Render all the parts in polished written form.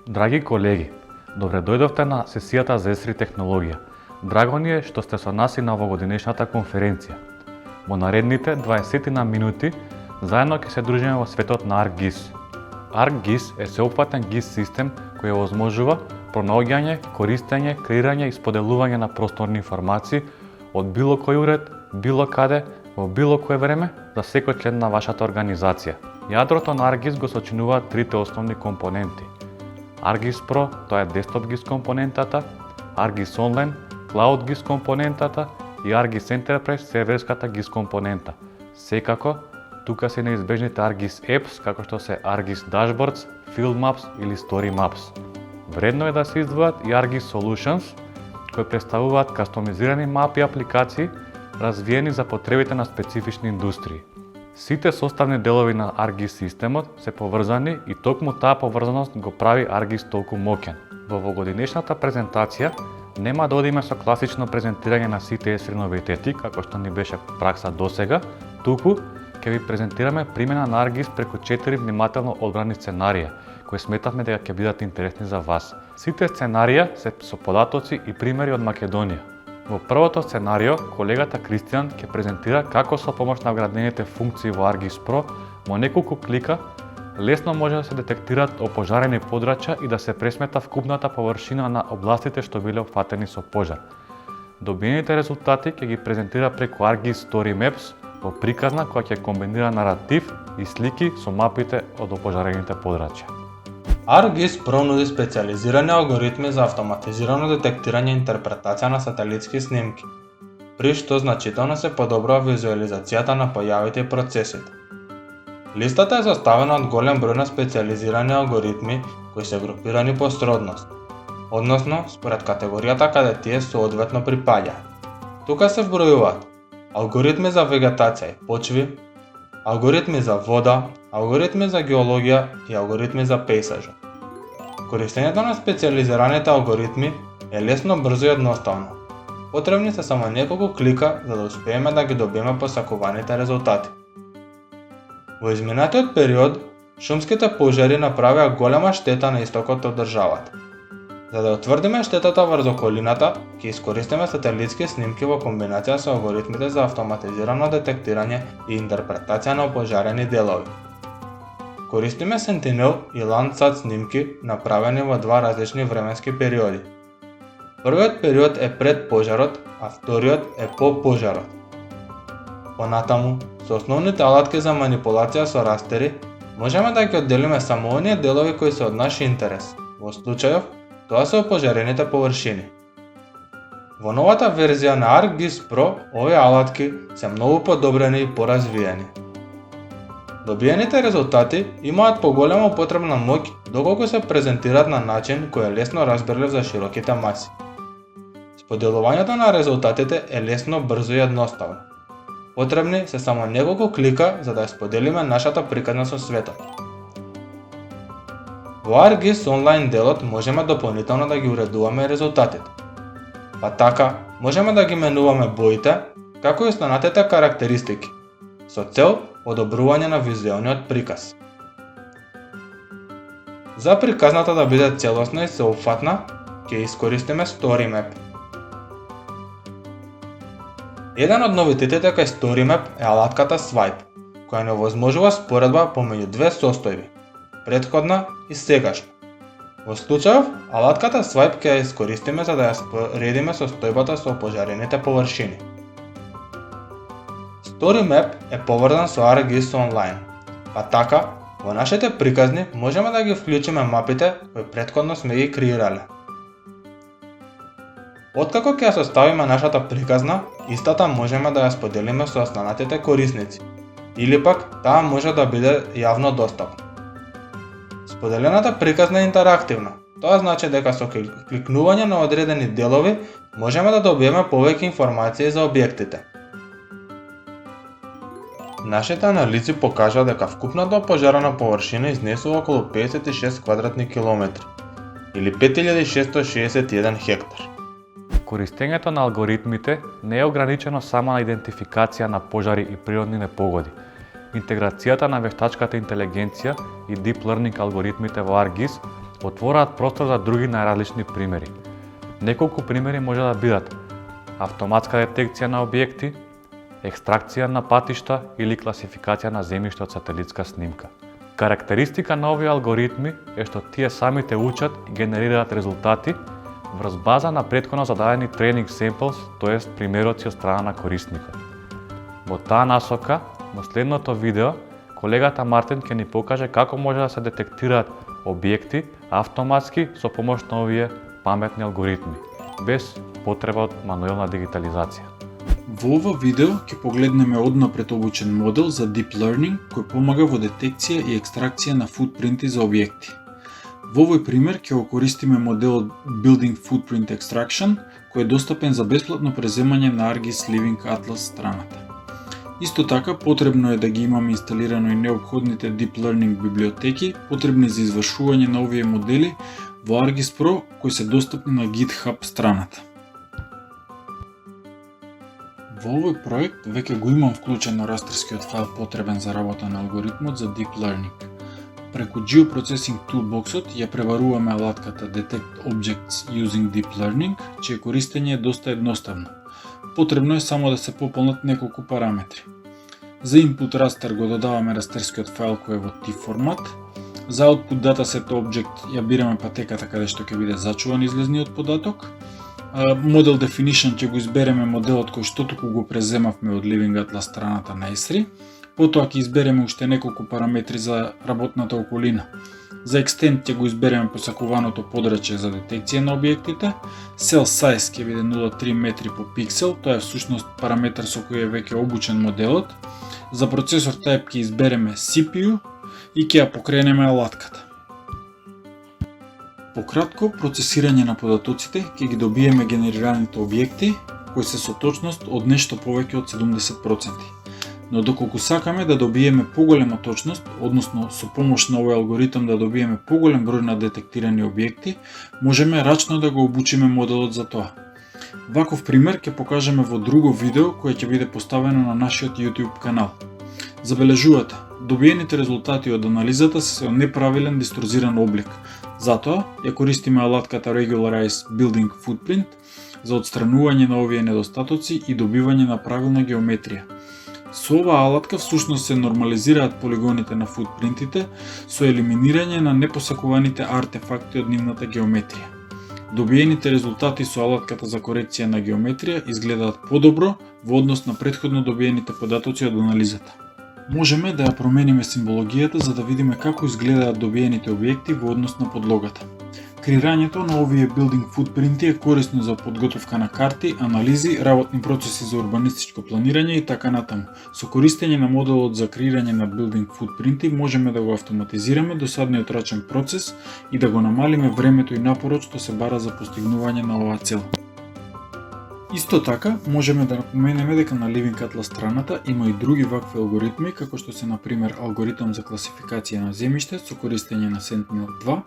Драги колеги, добре дојдовте на сесијата за Esri технологија. Драго ни е што сте со нас и на овогодинешната конференција. Во наредните 20 на минути заедно ќе се дружиме во светот на ArcGIS. ArcGIS е сеопфатен GIS систем кој овозможува пронаоѓање, користење, креирање и споделување на просторни информации од било кој уред, било каде, во било кое време за секој член на вашата организација. Јадрото на ArcGIS го сочинуваат трите основни компоненти. ArcGIS Pro, тоа е Desktop GIS компонентата, ArcGIS Online, Cloud GIS компонентата и ArcGIS Enterprise, серверската GIS компонента. Секако, тука се неизбежните ArcGIS Apps, како што се ArcGIS Dashboards, Field Maps или Story Maps. Вредно е да се издвојат и ArcGIS Solutions, кои представуваат кастомизирани мапи и апликации, развиени за потребите на специфични индустрии. Сите составни делови на ArcGIS системот се поврзани и токму таа поврзаност го прави ArcGIS толку моќен. Во овогодинешната презентација нема да одиме со класично презентирање на сите Esri новитети, како што ни беше пракса досега, туку ќе ви презентираме примена на ArcGIS преку 4 внимателно одбрани сценарија, кои сметавме дека ќе бидат интересни за вас. Сите сценарија се со податоци и примери од Македонија. Во првото сценарио, колегата Кристијан ќе презентира како со помош на вградените функции во ArcGIS Pro во неколку клика лесно може да се детектираат опожарени подрачја и да се пресмета вкупната површина на областите што биле опфатени со пожар. Добиените резултати ќе ги презентира преку ArcGIS Story Maps во приказна која ќе комбинира наратив и слики со мапите од опожарените подрачја. ArcGIS Pro нуди специјализирани алгоритми за автоматизирано детектирање и интерпретација на сателитски снимки, при што значително се подобрува визуализацијата на појавите и процесите. Листата е составена од голем број на специјализирани алгоритми кои се групирани по сродност, односно според категоријата каде тие соодветно припаѓаат. Тука се вбројуваат алгоритми за вегетација и почви, алгоритми за вода, алгоритми за геологија и алгоритми за пејсажа. Користењето на специјализираните алгоритми е лесно, брзо и едноставно. Потребни се само неколку клика за да успееме да ги добиеме посакуваните резултати. Во изминатиот период, шумските пожари направија голема штета на истокот од државата. За да утврдиме штетата врз околината, ќе искористиме сателитски снимки во комбинација со алгоритмите за автоматизирано детектирање и интерпретација на опожарени делови. Користиме Sentinel и Landsat снимки направени во два различни временски периоди. Првиот период е пред пожарот, а вториот е по пожарот. Понатаму, со основните алатки за манипулација со растери, можеме да ги одделиме само оние делови кои се од наш интерес. Во случајов, тоа се опожарените површини. Во новата верзија на ArcGIS Pro, овие алатки се многу подобрени и поразвиени. Добиените резултати имаат поголема употребна моќ доколку се презентираат на начин кој е лесно разберлив за широките маси. Споделувањето на резултатите е лесно, брзо и едноставно. Потребни се само неколку клика за да ја споделиме нашата приказна со светот. Во ArcGIS онлайн делот можеме дополнително да ги уредуваме резултатите. Па така, можеме да ги менуваме боите, како и останатите карактеристики, со цел одобрување на визуелниот приказ. За приказната да биде целосна и сеопфатна, ќе искористиме Story Map. Еден од новитетите кај Story Map е алатката Swipe, која не овозможува споредба помеѓу две состојби, претходна и сегашна. Во случајов, алатката Swipe ќе ја искористиме за да ја споредиме состојбата со опожарените површини. Story Map е поврзан со ArcGIS Online, па така, во нашите приказни можеме да ги вклучиме мапите кои претходно сме ги креирале. Откако ќе ја составиме нашата приказна, истата можеме да ја споделиме со останатите корисници, или пак таа може да биде јавно достапна. Споделената приказна е интерактивна. Тоа значи дека со кликнување на одредени делови можеме да добиеме повеќе информации за објектите. Нашите анализи покажаа дека вкупната опожарена површина изнесува околу 56 квадратни километри или 5661 хектар. Користењето на алгоритмите не е ограничено само на идентификација на пожари и природни непогоди. Интеграцијата на вештачката интелигенција и Deep Learning алгоритмите во ArcGIS отвораат простор за други најразлични примери. Неколку примери може да бидат автоматска детекција на објекти, екстракција на патишта или класификација на земјиште од сателитска снимка. Карактеристика на овие алгоритми е што тие самите учат и генерираат резултати врз база на претходно зададени тренинг семплс, тоест примероци од страна на корисникот. Во таа насока, во следното видео, колегата Мартин ќе ни покаже како може да се детектираат објекти автоматски со помош на овие паметни алгоритми, без потреба од мануелна дигитализација. Во ова видео ќе погледнеме однапред обучен модел за Deep Learning кој помага во детекција и екстракција на футпринти за објекти. Во овој пример ќе го користиме моделот Building Footprint Extraction кој е достапен за бесплатно преземање на ArcGIS Living Atlas страната. Исто така потребно е да ги имаме инсталирано и неопходните Deep Learning библиотеки потребни за извршување на овие модели во ArcGIS Pro кои се достапни на GitHub страната. Во овој проект веќе го имам вклучено растерскиот файл потребен за работа на алгоритмот за Deep Learning. Преку Geoprocessing Toolbox-от ја пребаруваме алатката Detect Objects Using Deep Learning, чие користење е доста едноставно. Потребно е само да се пополнат неколку параметри. За input raster го додаваме растерскиот файл кој е во TIFF формат. За output dataset object ја бираме патеката каде што ќе биде зачуван излезниот податок. Model Definition ќе го избереме моделот кој што туку го преземавме од Living Atlas страната на Esri. Потоа ќе избереме уште неколку параметри за работната околина. За Extend ќе го избереме посакуваното подрачје за детекција на објектите. Cell Size ќе биде 0,3 метри по пиксел, тоа е всушност параметар со кој е веќе обучен моделот. За процесор type ќе избереме CPU и ќе ја покренеме алатката. Пократко, процесирање на податоците ќе ги добиеме генерираните објекти кои се со точност од нешто повеќе од 70%. Но доколку сакаме да добиеме поголема точност, односно со помош на овој алгоритам да добиеме поголем број на детектирани објекти, можеме рачно да го обучиме моделот за тоа. Ваков пример ќе покажеме во друго видео кое ќе биде поставено на нашиот YouTube канал. Забележувате, добиените резултати од анализата се со неправилен дисторзиран облик. Затоа ја користиме алатката Regularize Building Footprint за отстранување на овие недостатоци и добивање на правилна геометрија. Со оваа алатка всушност се нормализираат полигоните на футпринтите со елиминирање на непосакуваните артефакти од нивната геометрија. Добиените резултати со алатката за корекција на геометрија изгледаат подобро во однос на претходно добиените податоци од анализата. Можеме да ја промениме символогијата за да видиме како изгледаат добиените објекти во однос на подлогата. Креирањето на овие building footprinti е корисно за подготовка на карти, анализи, работни процеси за урбанистичко планирање и така натаму. Со користење на моделот за креирање на building footprinti можеме да го автоматизираме досадниот рачен процес и да го намалиме времето и напорот што се бара за постигнување на оваа цел. Исто така, можеме да напоменеме дека на Living Atlas страната има и други вакви алгоритми, како што се например алгоритам за класификација на земјиште со користење на Sentinel-2,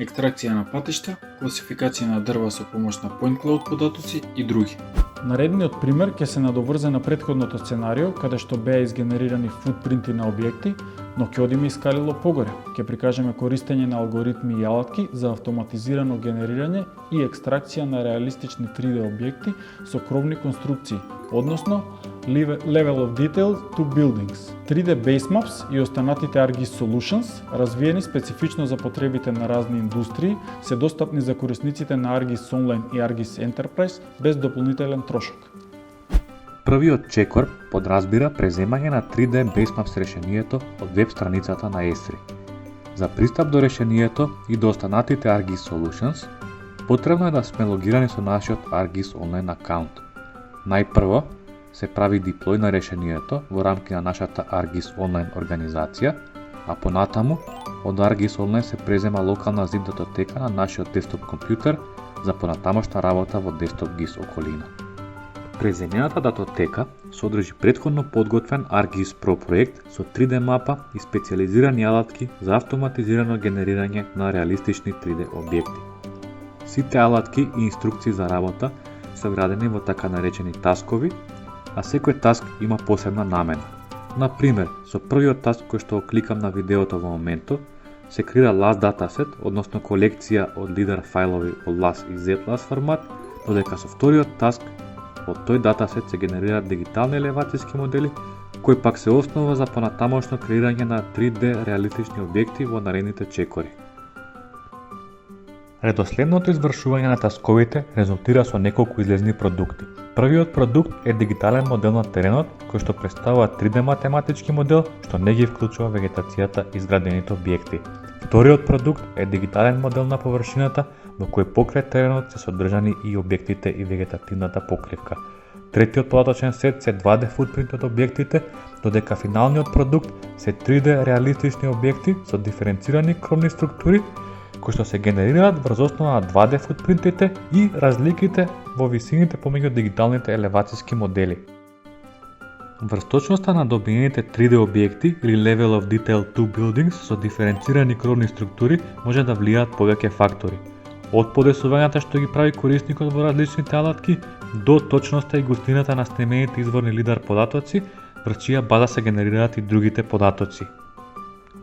екстракција на патишта, класификација на дрва со помош на Point Cloud податоци и други. Наредниот пример ќе се надоврзе на претходното сценарио, каде што беа изгенерирани футпринти на објекти, но ќе одиме искалило погоре. Ќе прикажеме користење на алгоритми и алатки за автоматизирано генерирање и екстракција на реалистични 3D објекти со кровни конструкции, односно Level of Detail to Buildings. 3D Basemaps и останатите ArcGIS Solutions, развиени специфично за потребите на разни индустрии, се достапни за корисниците на ArcGIS Online и ArcGIS Enterprise без дополнителен трошок. Првиот чекор подразбира преземање на 3D Basemaps решението од веб страницата на Esri. За пристап до решението и до останатите ArcGIS Solutions, потребно е да сме логирани со нашиот ArcGIS Online акаунт. Најпрво, се прави деплој на решението во рамки на нашата ArcGIS Online организација, а понатаму од ArcGIS Online се презема локална zip датотека на нашиот десктоп компјутер за понатамошна работа во десктоп GIS околина. Преземената датотека содржи претходно подготвен ArcGIS Pro проект со 3D мапа и специјализирани алатки за автоматизирано генерирање на реалистични 3D објекти. Сите алатки и инструкции за работа се вградени во така наречени таскови, а секој таск има посебна намена. Например, со првиот таск кој што кликам на видеото во моментот, се креира LAS dataset, односно колекција од лидар фајлови во LAS и ZLAS формат, додека со вториот таск во тој датасет се генерираат дигитални елевацијски модели, кои пак се основа за понатамошно креирање на 3D реалистични објекти во наредните чекори. Редоследното извршување на тасковите резултира со неколку излезни продукти. Првиот продукт е дигитален модел на теренот, кој што представува 3D математички модел што не ги вклучува вегетацијата и изградените објекти. Вториот продукт е дигитален модел на површината, во кој покрај теренот се содржани и објектите и вегетативната покривка. Третиот податочен сет се 2D футпринт од објектите, додека финалниот продукт се 3D реалистични објекти со диференцирани кровни структури, кои што се генерираат врз основа на 2D футпринтите и разликите во висините помеѓу дигиталните елевацијски модели. Врз точноста на добиените 3D објекти или level of detail to buildings со диференцирани кровни структури може да влијаат повеќе фактори. Од подесувањата што ги прави корисникот во различните алатки, до точноста и густината на снемените изворни лидар податоци, врз чија база се генерираат и другите податоци.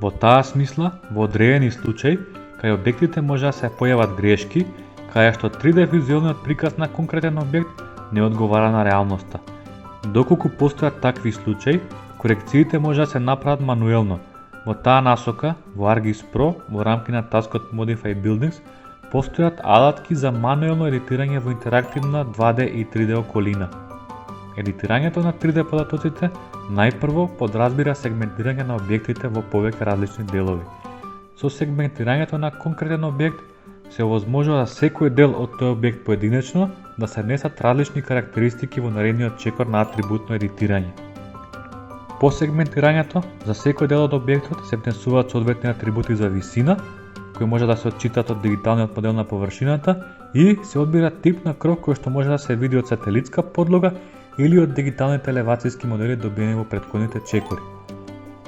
Во таа смисла, во одредени случаи, кај објектите може да се појават грешки, кај што 3D визуелниот приказ на конкретен објект не одговара на реалноста. Доколку постојат такви случаи, корекциите може да се направат мануелно. Во таа насока, во ArcGIS Pro, во рамки на таскот Modify Buildings, постојат алатки за мануелно едитирање во интерактивна 2D и 3D околина. Едитирањето на 3D податоците најпрво подразбира сегментирање на објектите во повеќе различни делови. Со сегментирањето на конкретен објект се овозможува за секој дел од тој објект поединечно да се внесат различни карактеристики во наредниот чекор на атрибутно едитирање. По сегментирањето, за секој дел од објектот се внесуваат соодветни атрибути за висина, кои може да се отчитат од дигиталниот модел на површината и се одбира тип на кров кој што може да се види од сателитска подлога или од дигиталните елевацијски модели добиени во претходните чекори.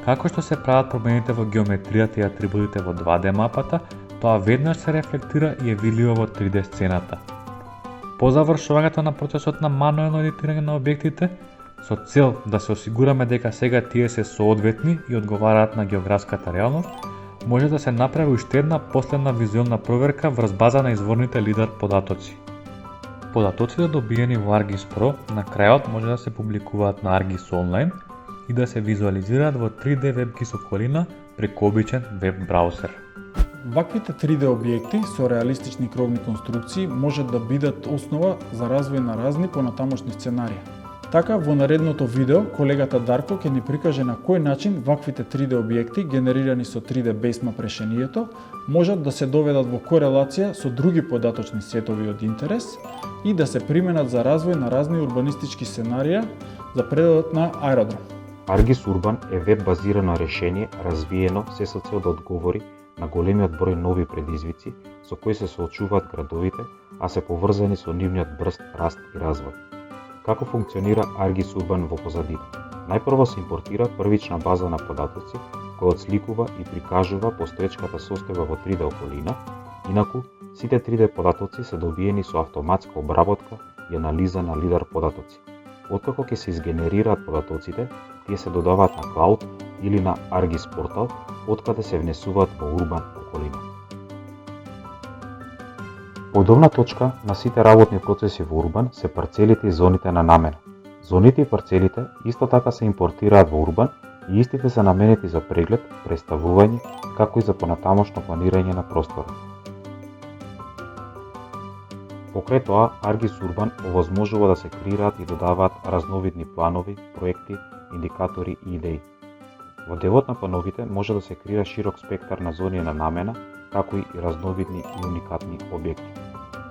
Како што се прават промените во геометријата и атрибутите во 2D мапата, тоа веднаш се рефлектира и е видливо во 3D сцената. По завршувањето на процесот на мануелно едитирање на објектите, со цел да се осигураме дека сега тие се соодветни и одговараат на географската реалност, може да се направи уште една последна визуелна проверка врз база на изворните лидар податоци. Податоците добиени во ArcGIS Pro на крајот може да се публикуваат на ArcGIS Online и да се визуализираат во 3D WebGIS околина преку обичен веб браузер. Ваквите 3D објекти со реалистични кровни конструкции можат да бидат основа за развој на разни понатамошни сценарии. Така, во наредното видео, колегата Дарко ќе ни прикаже на кој начин ваквите 3D објекти, генерирани со 3D Basemap решението, можат да се доведат во корелација со други податочни сетови од интерес и да се применат за развој на разни урбанистички сценарија за пределот на аеродром. ArcGIS Urban е веб-базирано решение развиено се со цел да одговори на големиот број нови предизвици со кои се соочуваат градовите, а се поврзани со нивниот брз раст и развој. Како функционира ArcGIS Urban во позадина? Најпрво се импортира првична база на податоци, која отсликува и прикажува постоечката состојба во 3D околина, инаку сите 3D податоци се добиени со автоматска обработка и анализа на лидар податоци. Откако ќе се изгенерираат податоците, тие се додаваат на клауд или на ArcGIS портал, откаде се внесуваат во Urban околина. Подобна точка на сите работни процеси во Urban се парцелите и зоните на намена. Зоните и парцелите исто така се импортираат во Urban и истите се наменети за преглед, представување, како и за понатамошно планирање на просторот. Покрај тоа, ArcGIS Urban овозможува да се креираат и додаваат разновидни планови, проекти, индикатори и идеи. Во делот на плановите може да се креира широк спектар на зони на намена, како и разновидни и уникатни објекти.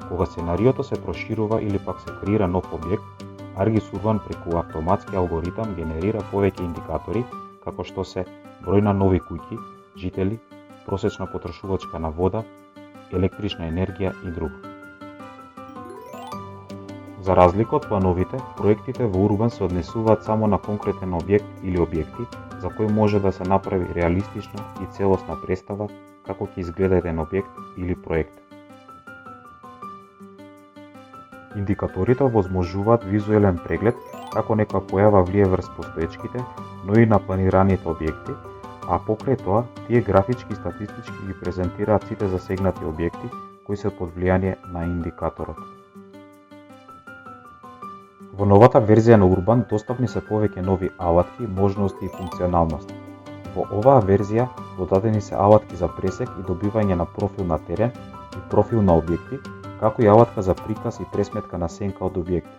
Кога сценариото се проширува или пак се креира нов објект, ArcGIS Urban преку автоматски алгоритам генерира повеќе индикатори, како што се број на нови куќи, жители, просечна потрошувачка на вода, електрична енергија и друго. За разлика од плановите, проектите во Urban се однесуваат само на конкретен објект или објекти, за кој може да се направи реалистична и целосна представа како ќе изгледа еден објект или проект. Индикаторите овозможуваат визуелен преглед како некоја појава влие врз постоечките, но и на планираните објекти, а покрај тоа, тие графички и статистички ги презентираат сите засегнати објекти кои се под влијание на индикаторот. Во новата верзија на Urban достапни се повеќе нови алатки, можности и функционалности. Во оваа верзија додадени се алатки за пресек и добивање на профил на терен и профил на објекти, како и алатка за приказ и пресметка на сенка од објекти.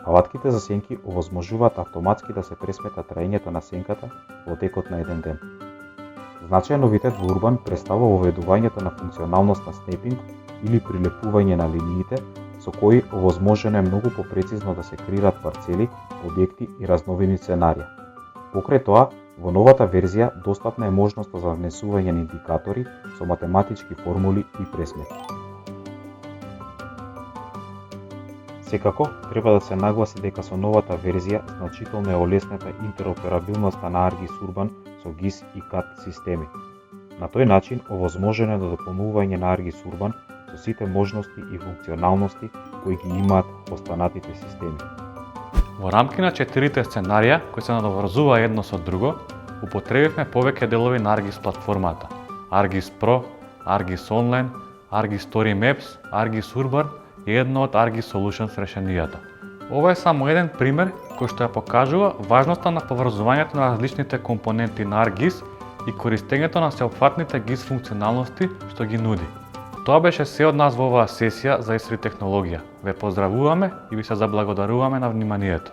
Алатките за сенки овозможуваат автоматски да се пресмета траењето на сенката во текот на еден ден. Значаен новитет во Urban представува воведувањето на функционалност на снепинг или прилепување на линиите, со кои овозможено е многу попрецизно да се креираат парцели, објекти и разновидни сценарија. Покрај тоа, во новата верзија достапна е можноста за внесување на индикатори со математички формули и пресметки. Секако, треба да се нагласи дека со новата верзија значително е олеснета интероперабилноста на ArcGIS Urban со GIS и CAD системи. На тој начин, овозможено е дополнување на ArcGIS Urban со сите можности и функционалности кои ги имаат останатите системи. Во рамки на 4 сценарија кои се надоврзува едно со друго, употребивме повеќе делови на ArcGIS платформата: ArcGIS Pro, ArcGIS Online, ArcGIS Story Maps, ArcGIS Urban и едно од ArcGIS Solutions решенијата. Ова е само еден пример кој што ја покажува важноста на поврзувањето на различните компоненти на ArcGIS и користењето на сеопфатните GIS функционалности што ги нуди. Тоа беше се од нас во оваа сесија за Esri технологија. Ве поздравуваме и ви се заблагодаруваме на вниманието.